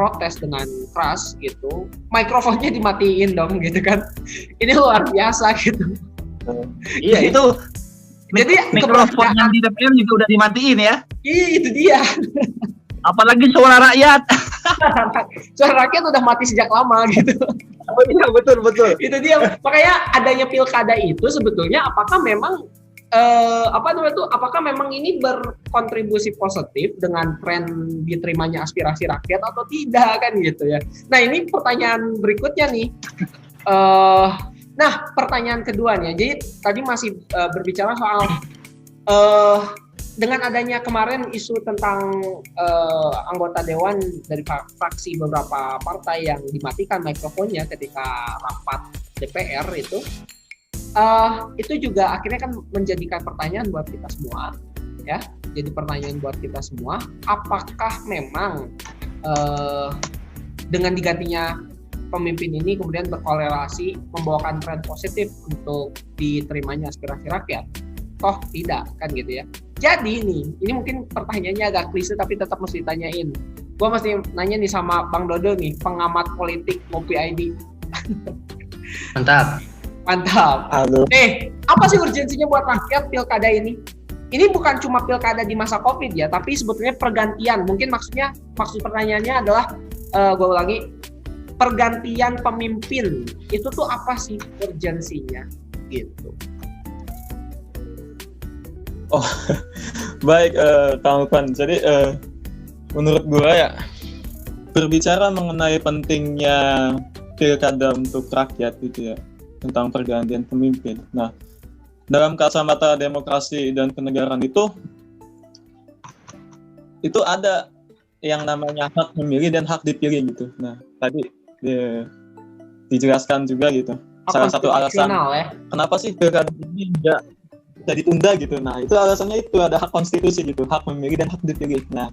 protes dengan keras gitu, mikrofonnya dimatiin dong gitu kan. Ini luar biasa gitu. Iya itu. Jadi mikrofon yang di DPR juga udah dimatiin ya. Iya itu dia. Apalagi suara rakyat. Suara rakyat udah mati sejak lama gitu. Oh iya betul. Itu dia. Makanya adanya pilkada itu sebetulnya apakah memang apakah memang ini berkontribusi positif dengan tren diterimanya aspirasi rakyat atau tidak kan gitu ya. Nah ini pertanyaan berikutnya nih. Nah pertanyaan kedua nih. Jadi tadi masih berbicara soal dengan adanya kemarin isu tentang anggota dewan dari fraksi beberapa partai yang dimatikan mikrofonnya ketika rapat DPR itu juga akhirnya kan menjadikan pertanyaan buat kita semua, ya. Jadi pertanyaan buat kita semua, apakah memang dengan digantinya pemimpin ini kemudian berkorelasi membawakan tren positif untuk diterimanya aspirasi rakyat? Toh tidak, kan gitu ya. Jadi ini mungkin pertanyaannya agak klise tapi tetap mesti ditanyain. Gua mesti nanya nih sama Bang Dodo nih, pengamat politik Ngopi ID. Mantap. Halo. Apa sih urgensinya buat rakyat pilkada ini? Ini bukan cuma pilkada di masa Covid ya, tapi sebetulnya pergantian. Mungkin maksud pertanyaannya adalah, gue ulangi, pergantian pemimpin itu tuh apa sih urgensinya? Gitu. Oh, baik Kang Lukman. Jadi menurut gue ya, berbicara mengenai pentingnya pilkada untuk rakyat gitu ya, tentang pergantian pemimpin. Nah, dalam kacamata demokrasi dan kenegaraan itu ada yang namanya hak memilih dan hak dipilih gitu. Nah, tadi dijelaskan juga gitu. Salah satu alasan kenapa sih pilkada ini tidak ditunda gitu. Nah, itu alasannya itu ada hak konstitusi gitu, hak memilih dan hak dipilih. Nah,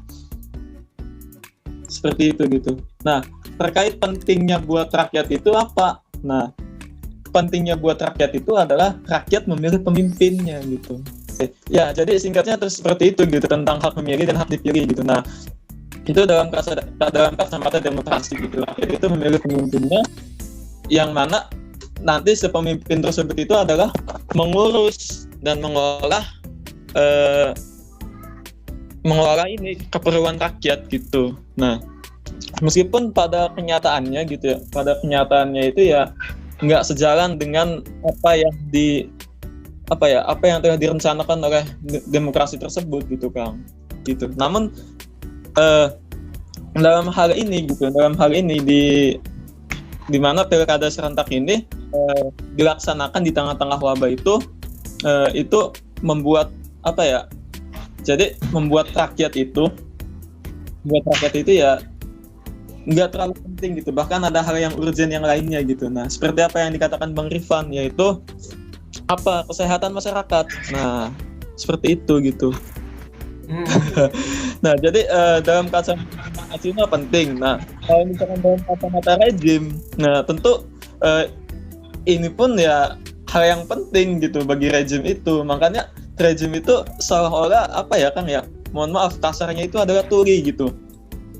seperti itu gitu. Nah, terkait pentingnya buat rakyat itu apa? Nah, pentingnya buat rakyat itu adalah rakyat memilih pemimpinnya gitu. Ya, jadi singkatnya terus seperti itu gitu, tentang hak memilih dan hak dipilih gitu. Nah, itu dalam kacamata demokrasi gitu. Rakyat itu memilih pemimpinnya yang mana nanti sepemimpin tersebut itu adalah mengurus dan mengelola ini keperluan rakyat gitu. Nah, meskipun pada kenyataannya gitu ya, itu ya nggak sejalan dengan apa yang telah direncanakan oleh demokrasi tersebut gitu Kang. Gitu. Namun dalam hal ini di mana pilkada serentak ini dilaksanakan di tengah-tengah wabah itu membuat jadi membuat rakyat itu ya nggak terlalu penting gitu, bahkan ada hal yang urgent yang lainnya gitu. Nah, seperti apa yang dikatakan Bang Rifan, yaitu kesehatan masyarakat. Nah, seperti itu gitu. Nah, jadi dalam kacamata Cina penting. Nah, kalau misalkan dalam kacamata rejim, nah tentu ini pun ya hal yang penting gitu bagi rejim itu. Makanya rejim itu seolah-olah Kang ya, mohon maaf kasarnya itu adalah tuli gitu.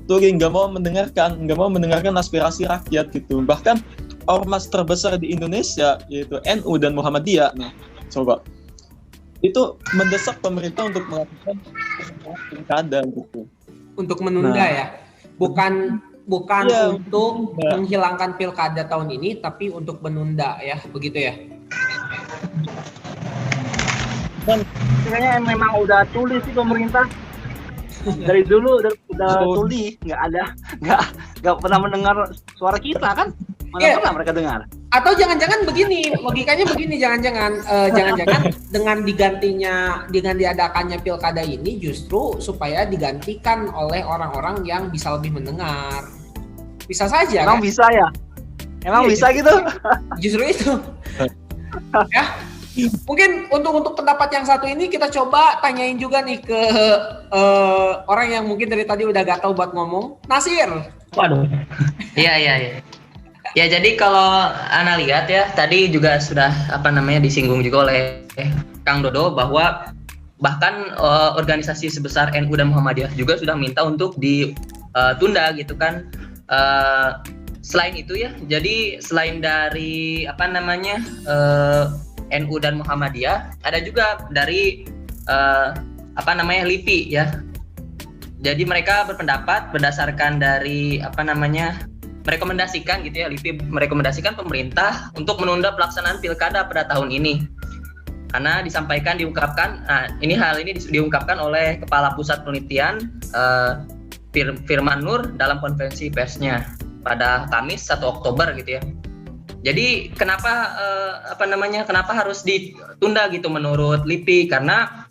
Tuli nggak mau mendengarkan aspirasi rakyat gitu. Bahkan ormas terbesar di Indonesia yaitu NU dan Muhammadiyah. Nah, coba itu mendesak pemerintah untuk melakukan pilkada gitu. Untuk menunda ya, bukan untuk menghilangkan pilkada tahun ini, tapi untuk menunda ya, begitu ya. Dan kayaknya memang udah tulis sih pemerintah. Dari dulu udah tuli, nggak pernah mendengar suara kita kan? Mana pernah mereka dengar? Atau jangan-jangan begini, logikanya begini, jangan-jangan dengan diadakannya pilkada ini justru supaya digantikan oleh orang-orang yang bisa lebih mendengar. Bisa saja. Emang kan? Bisa ya? Emang bisa gitu? Justru itu. Ya. Mungkin untuk pendapat yang satu ini kita coba tanyain juga nih ke orang yang mungkin dari tadi udah gatal buat ngomong. Nasir. Waduh. Iya. Ya jadi kalau Ana lihat ya, tadi juga sudah disinggung juga oleh Kang Dodo bahwa bahkan organisasi sebesar NU dan Muhammadiyah juga sudah minta untuk ditunda gitu kan Selain itu ya, jadi selain dari NU dan Muhammadiyah, ada juga dari LIPI ya. Jadi mereka berpendapat berdasarkan dari merekomendasikan gitu ya, LIPI merekomendasikan pemerintah untuk menunda pelaksanaan pilkada pada tahun ini. Karena diungkapkan, hal ini diungkapkan oleh Kepala Pusat Penelitian Firman Nur dalam konferensi persnya pada Kamis 1 Oktober gitu ya. Jadi kenapa harus ditunda gitu menurut LIPI? Karena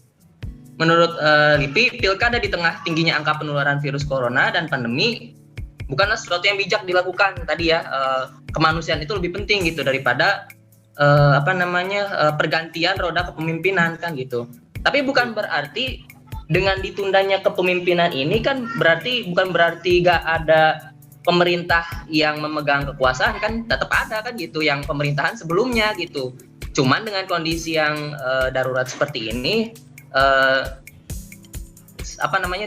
menurut LIPI, pilkada di tengah tingginya angka penularan virus corona dan pandemi bukanlah sesuatu yang bijak dilakukan tadi ya. Kemanusiaan itu lebih penting gitu daripada pergantian roda kepemimpinan kan gitu. Tapi bukan berarti dengan ditundanya kepemimpinan ini kan bukan berarti gak ada pemerintah yang memegang kekuasaan, kan tetap ada kan gitu yang pemerintahan sebelumnya gitu. Cuman dengan kondisi yang darurat seperti ini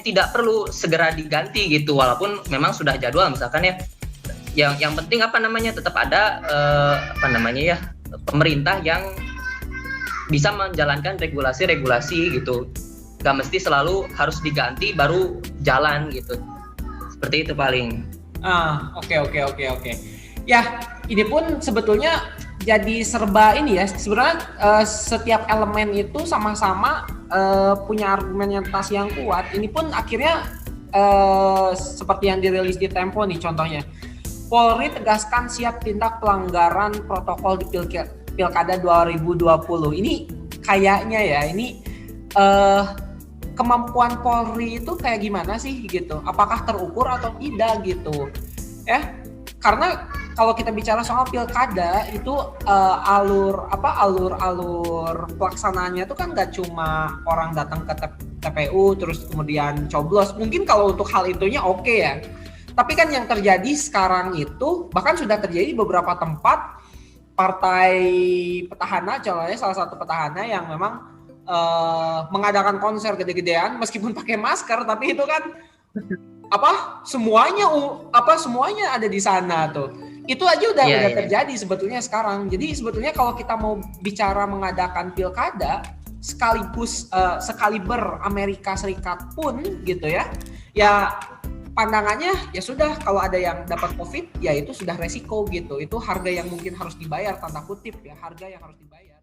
tidak perlu segera diganti gitu, walaupun memang sudah jadwal misalkan ya. Yang penting tetap ada pemerintah yang bisa menjalankan regulasi gitu. Gak mesti selalu harus diganti baru jalan gitu. Seperti itu paling. Oke. Ya, ini pun sebetulnya jadi serba ini ya. Sebenarnya setiap elemen itu sama-sama punya argumentasi yang kuat. Ini pun akhirnya seperti yang dirilis di Tempo nih contohnya. Polri tegaskan siap tindak pelanggaran protokol di Pilkada 2020. Ini kayaknya ya, ini kemampuan Polri itu kayak gimana sih gitu? Apakah terukur atau tidak gitu? Ya, karena kalau kita bicara soal pilkada itu alur pelaksanaannya itu kan nggak cuma orang datang ke TPU terus kemudian coblos. Mungkin kalau untuk hal itunya oke ya. Tapi kan yang terjadi sekarang itu bahkan sudah terjadi beberapa tempat partai petahana, contohnya salah satu petahana yang memang mengadakan konser gede-gedean meskipun pakai masker, tapi itu kan semuanya ada di sana tuh. Itu aja udah terjadi sebetulnya sekarang. Jadi sebetulnya kalau kita mau bicara mengadakan pilkada sekaliber Amerika Serikat pun gitu ya pandangannya ya sudah, kalau ada yang dapat COVID ya itu sudah resiko gitu. Itu harga yang mungkin harus dibayar, tanda kutip ya, harga yang harus dibayar.